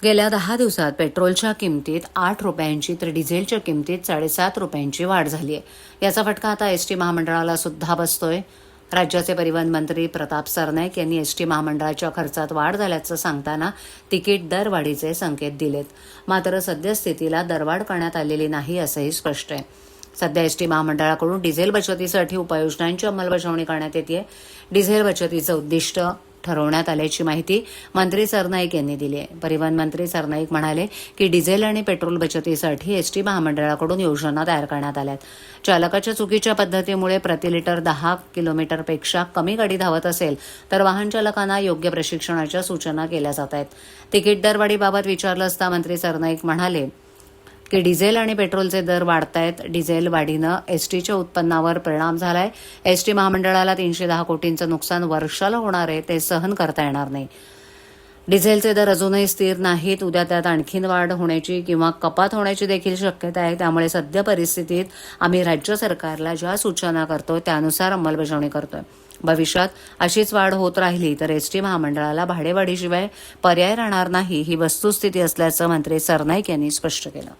गेल्या 10 दिवसात पेट्रोलच्या किमतीत 8 रुपयांची तर डिझेलच्या किमतीत 7.5 रुपयांची वाढ झाली आहे. याचा फटका आता एसटी महामंडळाला सुद्धा बसतोय. राज्याचे परिवहन मंत्री प्रताप सरनाईक यांनी एसटी महामंडळाच्या खर्चात वाढ झाल्याचं सांगताना तिकीट दरवाढीचे संकेत दिलेत. मात्र सद्यस्थितीला दरवाढ करण्यात आलेली नाही असंही स्पष्ट आहे. सध्या एसटी महामंडळाकडून डिझेल बचतीसाठी उपाययोजनांची अंमलबजावणी करण्यात येते. डिझेल बचतीचं उद्दिष्ट ठरवण्यात आल्याची माहिती मंत्री सरनाईक यांनी दिली आहे. परिवहन मंत्री सरनाईक म्हणाले की डिझेल आणि पेट्रोल बचतीसाठी एसटी महामंडळाकडून योजना तयार करण्यात आल्यात. चालकाच्या चुकीच्या पद्धतीमुळे प्रति लिटर 10 किलोमीटरपेक्षा कमी गाडी धावत असेल तर वाहन चालकांना योग्य प्रशिक्षणाच्या सूचना केल्या जात आहेत. तिकीट दरवाढीबाबत विचारलं असता मंत्री सरनाईक म्हणाले की डिझेल आणि पेट्रोलचे दर वाढतायत. डिझेल वाढीनं एसटीच्या उत्पन्नावर परिणाम झालाय. एसटी महामंडळाला 310 कोटींचं नुकसान वर्षाला होणार आहे, ते सहन करता येणार नाही. डिझेलचे दर अजूनही स्थिर नाहीत. उद्या त्यात आणखीन वाढ होण्याची किंवा कपात होण्याची देखील शक्यता आहे. त्यामुळे सध्या परिस्थितीत आम्ही राज्य सरकारला ज्या सूचना करतोय त्यानुसार अंमलबजावणी करतोय. भविष्यात अशीच वाढ होत राहिली तर एसटी महामंडळाला भाडेवाढीशिवाय पर्याय राहणार नाही, ही वस्तुस्थिती असल्याचं मंत्री सरनाईक यांनी स्पष्ट केलं.